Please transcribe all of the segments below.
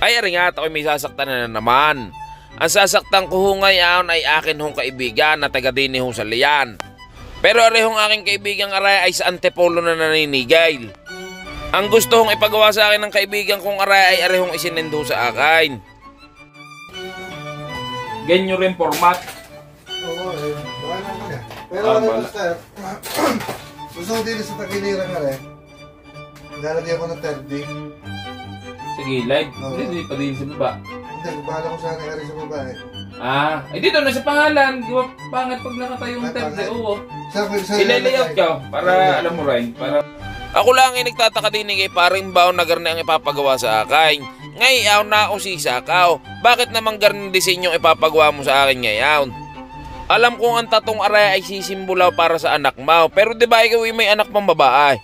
Ay aringat ako'y may sasaktan na naman. Ang sasaktan ko ngayon ay akin hong kaibigan na taga din hong Salian. Pero arehong aking kaibigan aray ay sa Antipolo na naninigay. Ang gusto hong ipagawa sa akin ng kaibigan kong aray ay arehong isinendo sa akin. Ganyo rin format. Oo, wala naman yan. Pero ano basta, gusto ko din sa takilirang aray. Lalagyan ko ng 30. Sige, live. Hindi pa din sa baba. Hindi, bahala ko sana aray sa babae. Dito na sa pangalan. Di ba pangat pag nakatayo yung 30? Oo. Ilalayout ka para alam mo rin. Ako lang ay nagtataka din kay paring baon na garni ang ipapagawa sa akin. Ngayon na ako sisakaw. Bakit naman garni disenyo ipapagawa mo sa akin ngayon? Alam kong ang tatong aray ay sisimbolaw para sa anak mo. Pero di ba ikaw ay may anak pang babae?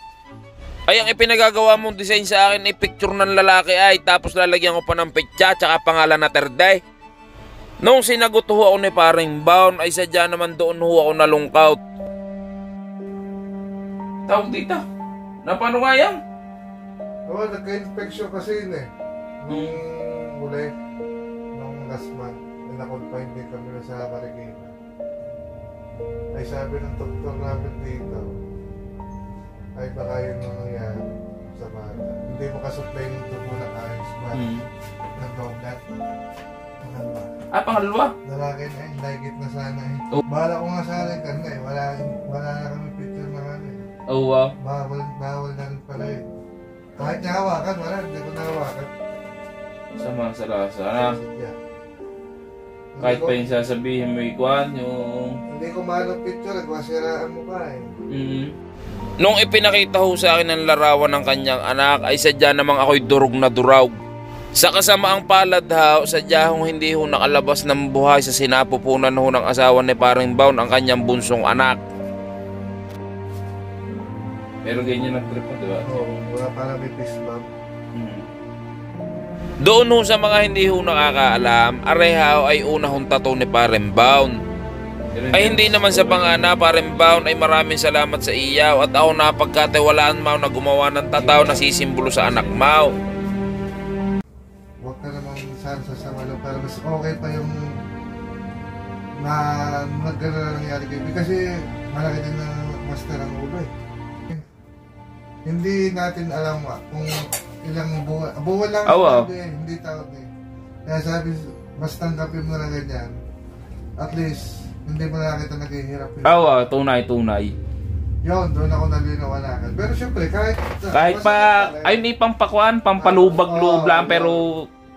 Ay ang ipinagagawa mong design sa akin ay picture ng lalaki ay tapos lalagyan ko pa ng petsa tsaka pangalan na Terday. Nung sinagot ho ako ni paring baon ay sadya naman doon ho ako nalungkot. Tawag dito. Na paano nga yan? Oo, nagka-infection kasi yun eh. Nung huli, nung last month, na-confine din kami na sa Marikina. Ay sabi ng doktor namin dito, ay baka yun ang nangyari sa bata. Hindi mo kasupply ng dugo ng ayos ba? Ng donut. Pangalawa? Lalaki na eh, naigit na sana eh. Bahala ko nga sana yung karna eh. Wala na kami picture na kami. Bawal na rin pala eh. Kahit niya hawakan, wala. Hindi ko nahawakan. Sama sa lasa na. Kahit pa yung sasabihin mo ikuan yung... Hindi ko mahal ang picture, nagwasiraan mo pa eh. Nung ipinakita ho sa akin ang larawan ng kanyang anak ay sadya namang ako'y durog na durog. Sa kasamaang palad ho, sadya hong hindi ho nakalabas ng buhay sa sinapupunan ho ng asawa ni paring baon ang kanyang bunsong anak. Pero ganyan ang trip mo, diba? Oo, wala para may fist bump. Doon ho sa mga hindi ho nakakaalam, arehaw ay una hong tattoo ni paring baon. Ay hindi naman sa pangana, paring baon ay maraming salamat sa iyaw at ako napagkatiwalaan mo na gumawa ng tataw na sisimbolo sa anak mo. Huwag ka namang sasama lang para mas okay pa yung na nagkaroon na nangyari kayo. Kasi malaki din na master ang ulo eh. Hindi natin alam kung ilang buwan lang sabi eh, hindi tawag eh. Kaya sabi, mas tanggapin mo na ganyan. At least, hindi mo na kita naghihirap yun. Tunay. Yun, doon ako nalinawanan. Pero syempre, kahit pa, ay hindi pampakuan, pampalubag-loob lang, pero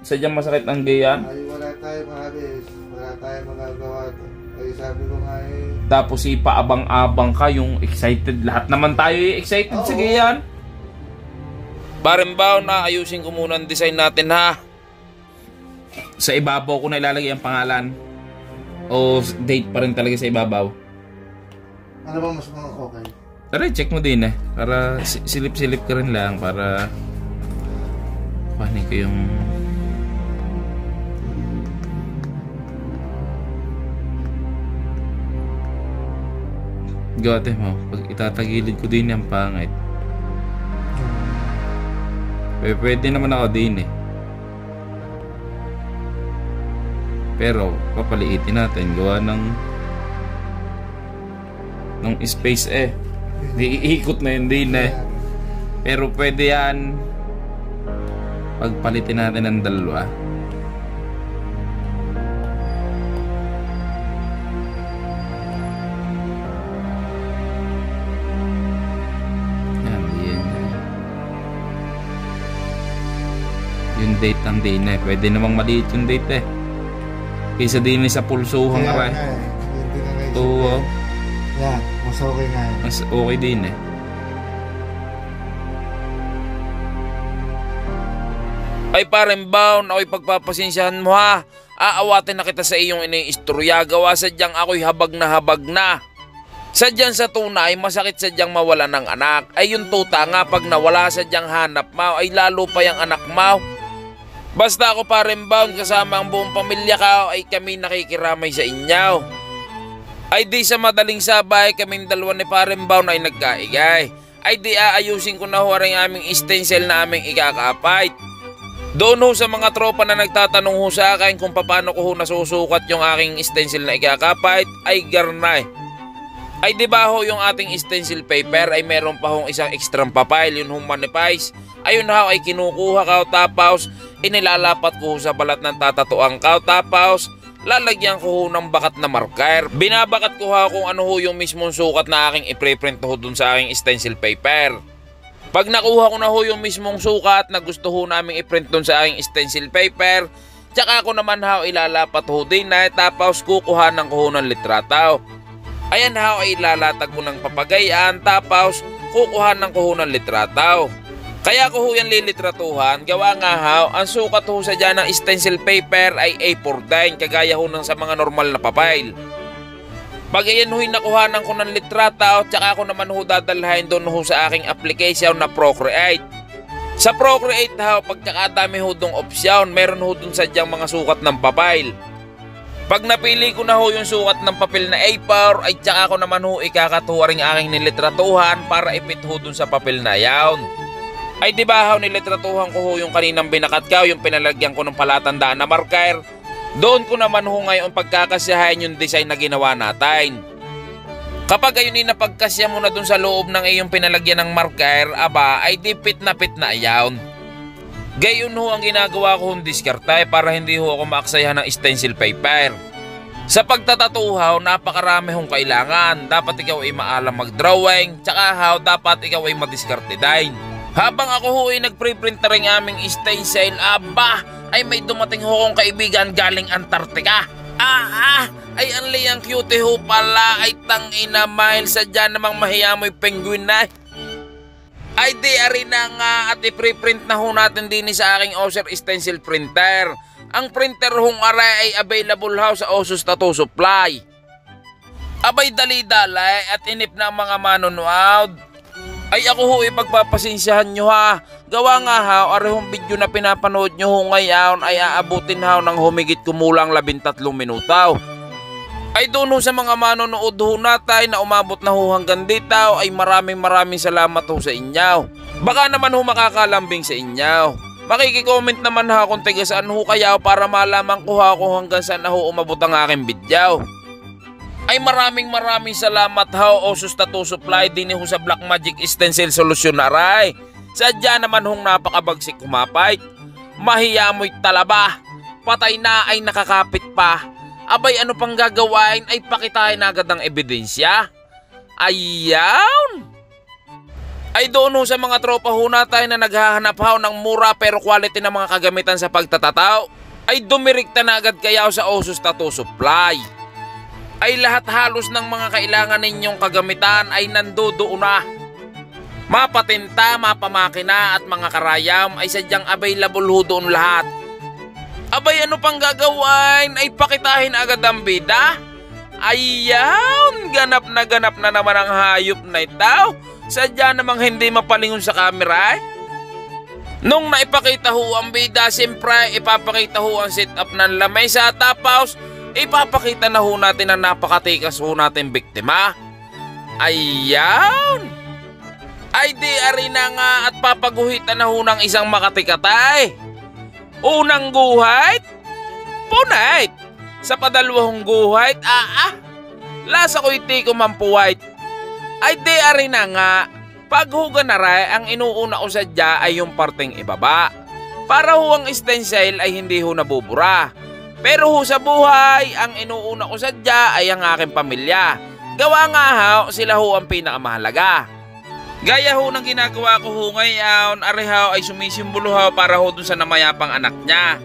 sadyang masakit ang gayan. Ay, wala tayong maalis. Wala tayong magagawa. Ay, sabi ko nga eh. Tapos ipaabang-abang ka, yung excited. Lahat naman tayo excited sa gayan. Paring baon na, ayusin ko muna ang design natin ha. Sa ibabaw ko na ilalagay ang pangalan. O date pa rin talaga sa ibabaw. Ano ba mas mga okay? Tara, check mo din eh. Para silip-silip ka rin lang. Para paano ko yung... Gawate mo. Pag itatagilid ko din yung pangit. Pwede naman ako din eh. Pero papaliitin natin. Gawa ng space eh. Iikot na yun din eh. Pero pwede yan pagpalitin natin ng dalawa. Yung date ng din eh. Pwede namang maliit yung date eh. Kaysa din sa pulsuhang aray. Oo. Yan, mas okay nga yun. Mas okay din eh. Ay paring baon, ako'y pagpapasensyahan mo ha. Aawatin na kita sa iyong iniistorya. Gawa sadyang ako'y habag na. Sadyang sa tunay, masakit sadyang mawala ng anak. Ay yung tuta nga, pag nawala sadyang hanap mo, ay lalo pa yung anak mo. Basta ako paring baon kasama ang buong pamilya ka ay kami nakikiramay sa inyo. Ay di sa madaling sabay kaming dalawa ni paring baon ay nagkaigay. Ay di aayusin ko na ho ang aming stencil na aming ikakapait. Doon ho sa mga tropa na nagtatanong ho sa akin kung paano ko ho nasusukat yung aking stencil na ikakapit ay garnay. Ay di ba ho yung ating stencil paper ay meron pa hong isang extra papel, yun hong manipis. Ayun ho ay kinukuha ka tapos inilalapat ko ho sa balat ng tatatuang ka tapos lalagyan ko ho ng bakat na marker. Binabakat ko ho kung ano ho yung mismong sukat na aking ipreprint ho dun sa aking stencil paper. Pag nakuha ko na ho yung mismong sukat na gusto ho namin i-print dun sa aking stencil paper, tsaka ko naman ho ilalapat ho din na tapos kukuhanan ko ho ng litrata. Ayan ho ay ilalatag ko ng papagayan tapos kukuhanan ko ho ng litrata. Kaya ko ho yan lilitratuhan, gawa nga ho, ang sukat ho sa dyan ng stencil paper ay A4 din, kagaya ho ng sa mga normal na papel. Pag ayan ho'y nakuhanan ko ng litrata, tsaka ko naman ho dadalhin doon ho sa aking application na Procreate. Sa Procreate ho, pagkakadami ho dong opsyon, meron ho dun sadyang mga sukat ng papel. Pag napili ko na ho yung sukat ng papel na A4, ay tsaka ko naman ho ikakatuwa rin aking nilitratuhan para ipit ho dun sa papel na yawn. Ay di ba ho nilitratuhan ko ho yung kaninang binakatkaw, yung pinalagyan ko ng palatandaan na marker. Doon ko naman ho ngayon pagkakasyahin yung design na ginawa natin. Kapag ayun ay napagkasya mo na dun sa loob ng iyong pinalagyan ng marker, aba ay di pit na ayawn. Gayon ho ang ginagawa ko hong diskarte para hindi ho ako maaksayahan ng stencil paper. Sa pagtatatuhaw, napakarami hong kailangan. Dapat ikaw ay maalam mag-drawing, tsaka ho, dapat ikaw ay madiskarte din. Habang ako ho ay nagpreprint na rin aming stencil, aba ay may dumating ho kong kaibigan galing Antarctica. Ay ang liyang cute ho pala, ay tangina mahil sadya namang mahiyamoy penguin na. Ay di ari na nga at i-preprint na ho natin din sa aking Oser stencil printer. Ang printer hong aray ay available ho sa Osus Tattoo Supply. Abay dali-dalay at inip na ang mga manonood. Ay ako ho ipagpapasensyahan nyo ha. Gawa nga ha, arehong video na pinapanood nyo ho ngayon ay aabutin ha ng humigit kumulang 13 minuto. Ay doon ho sa mga manonood ho natin na umabot na ho hanggang dito ay maraming salamat ho sa inyo. Baka naman ho makakalambing sa inyo. Makikicomment naman ha kung taga saan ho kayo para malaman ko ha kung hanggang saan na ho umabot ang aking video. Ay maraming salamat ho Osus Tattoo Supply din ho sa Black Magic Stencil Solution na aray. Sadya naman hong napakabagsik kumapit. Mahiyamoy talaba. Patay na ay nakakapit pa. Abay ano pang gagawain ay pakitain agad ang ebidensya. Ayawn! Ay doon ho sa mga tropa ho natin na naghahanap ho ng mura pero quality na mga kagamitan sa pagtatataw. Ay dumirikta na agad kayo sa Osus Tattoo Supply. Ay lahat halos ng mga kailangan ninyong kagamitan ay nandoon na. Mapatinta, mapamakina at mga karayam ay sadyang available ho doon lahat. Abay ano pang gagawin ay pakitahin agad ang bida. Ayawn, ganap na naman ang hayop na ito. Sadya namang hindi mapalingon sa camera. Nung naipakita ho ang bida, siyempre ipapakita ho ang setup ng lamesa tapos ipapakita na ho natin ang napakatikas ho natin biktima. Ayawn! Ay di ari na nga at papaguhitan na ho ng isang makatikatay. Unang guhit, punait. Sa padalawang guhit, lasa ko'y tiko mampuwait. Ay di ari na nga, paghuga na rin ang inuuna ko sadya ay yung parteng ibaba. Para ho ang stencil ay hindi ho nabubura. Pero ho sa buhay, ang inuuna ko sadya ay ang aking pamilya. Gawa nga ho, sila ho ang pinakamahalaga. Gaya ho ng ginagawa ko ho ngayon, arehaw ay sumisimbolo ho para ho dun sa namayapang anak niya.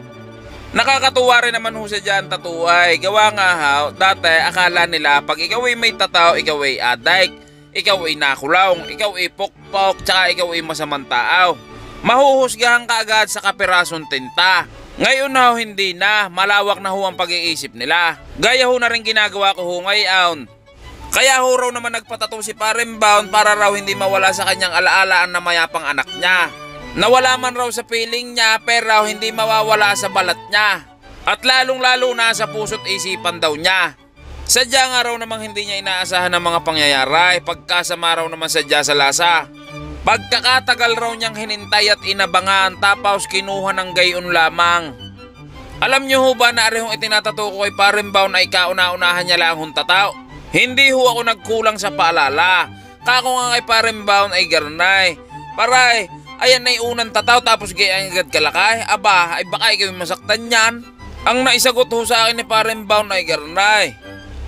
Nakakatuwa rin naman ho sa dyan tatuay. Gawa nga ho, dati akala nila pag ikaw ay may tataw, ikaw ay adik, ikaw ay nakulong, ikaw ay pokpok, tsaka ikaw ay masamang tao. Mahuhusgahan ka agad sa kapirasong tinta. Ngayon ho hindi na, malawak na ho ang pag-iisip nila. Gaya ho na rin ginagawa ko ho ngayon. Kaya ho raw naman nagpatato si Parembound para raw hindi mawala sa kanyang alaala ang namayapang anak niya. Nawala man raw sa piling niya pero raw hindi mawawala sa balat niya. At lalong-lalo na sa puso't isipan daw niya. Sadya nga raw namang hindi niya inaasahan ng mga pangyayari pagkasama raw naman sadya sa lasa. Pagkakatagal raw niyang hinintay at inabangan tapos kinuha ng gayon lamang. Alam niyo ho ba na arehong itinatato ko kay Paring Baon ay kauna-unahan niya lang hong tatao? Hindi ho ako nagkulang sa paalala. Kako nga kay Paring Baon ay garnay. Paray, ayan ay unang tataw tapos gayang agad kalakay. Aba, ay baka ikaw masaktan yan. Ang naisagot ho sa akin ni Paring Baon ay garnay.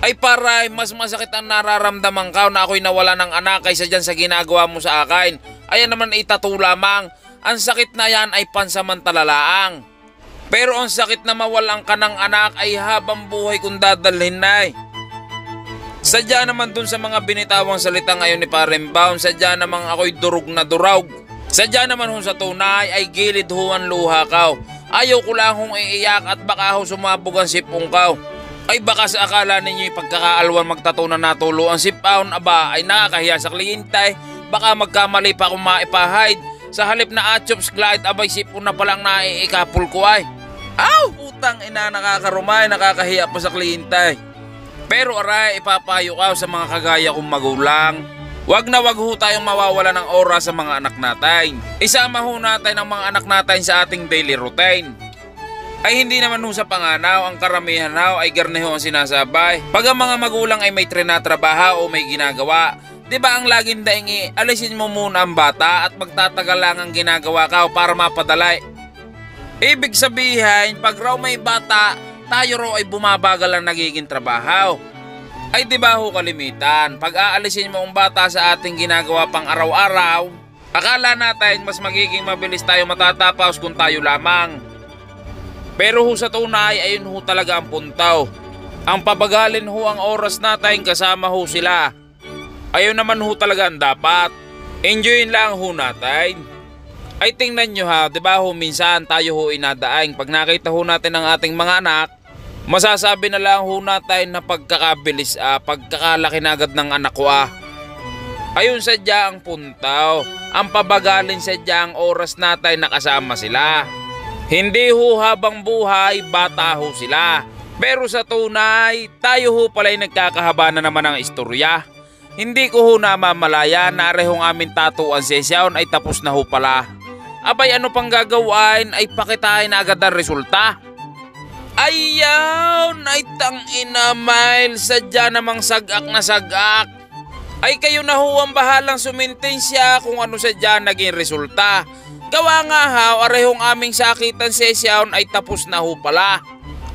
Ay paray, mas masakit ang nararamdaman ka na ako'y nawala ng anak kaysa dyan sa ginagawa mo sa akin. Ayan naman ay tattoo lamang. Ang sakit na yan ay pansamantala. Pero ang sakit na mawalan ka ng anak ay habang buhay kung dadalhin na. Sadya naman dun sa mga binitawang salita ngayon ni Paring Baon, sadya naman ako'y durog na durog. Sadya naman hong sa tunay ay gilid huwan luha kaw. Ayaw ko lang hong iiyak at baka ho sumabog ang sipong kaw. Ay baka sa akala ninyo'y pagkakaalwan magtato na natulo ang sipaon, aba ay nakakahiya sa kliyente. Baka magkamali pa akong maipahide. Sa halip na Achops Glide, abay sipon na palang naiikapul ko ay. Aw, putang ina, nakakarumay, nakakahiya pa sa kliyente. Pero aray, ipapayo ka sa mga kagaya kong magulang. Wag na wag ho tayong mawawala ng oras sa mga anak natin. Isama ho natin ang mga anak natin sa ating daily routine. Ay hindi naman ho sa panganaw, ang karamihan ho ay garneho ang sinasabay. Pag ang mga magulang ay may trinatrabaho o may ginagawa, di ba ang laging daingi, alisin mo muna ang bata at magtatagal lang ang ginagawa ka para mapadalay. Ibig sabihin, pag raw may bata, tayo raw ay bumabagal ang nagiging trabaho. Ay di ba ho kalimitan, pag aalisin mo ang bata sa ating ginagawa pang araw-araw, akala natin mas magiging mabilis tayo matatapos kung tayo lamang. Pero ho sa tunay, ayun ho talaga ang puntaw. Ang pabagalin ho ang oras natin kasama ho sila. Ayun naman ho talaga ang dapat. Enjoyin lang ho natin. Ay tingnan nyo ha, di ba ho minsan tayo ho inadaang pag nakita ho natin ang ating mga anak, masasabi na lang ho natin na pagkakabilis pagkakalaki na agad ng anak ko Ayun sadya ang puntaw, ang pabagalin sadya ang oras natin nakasama sila. Hindi ho habang buhay, bata ho sila. Pero sa tunay, tayo ho pala'y nagkakahaba na naman ng istorya. Hindi ko ho namamalaya na arehong aming tatuan sesyon ay tapos na ho pala. Abay ano pang gagawin ay pakitain na agad ang resulta. Ayaw, ay tangina Mile, sadya namang sagak na sagak. Ay kayo na ho ang bahalang sumintensya kung ano sadya naging resulta. Gawa nga ha, arehong aming sakitan sesyon ay tapos na ho pala.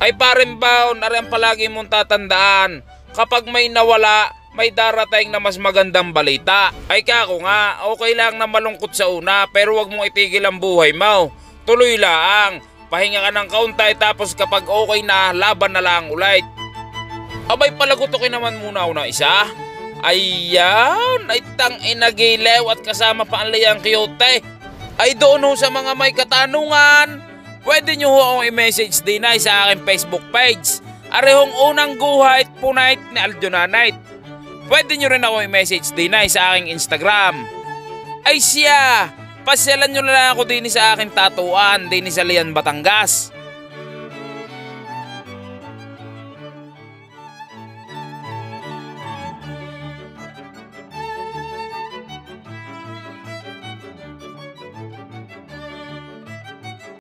Ay Paring Baon, arehong palagi mong tatandaan, kapag may nawala, may darating na mas magandang balita. Ay kako nga, okay lang na malungkot sa una pero wag mong itigil ang buhay mo. Tuloy lang, pahinga ka ng kaunti tapos kapag okay na, laban na lang ulit. Abay palagutokin naman muna ako ng isa. Ayan, ay tangina gilew at kasama pa ang layang cute. Ay doon ho sa mga may katanungan, pwede nyo ho akong i-message din ay sa aking Facebook page. Arehong unang guhit punait ni Aljonanite. Pwede nyo rin ako i-message din ay sa aking Instagram. Ay siya, pasyalan nyo na lang ako din sa aking tatuan din sa Lian, Batangas.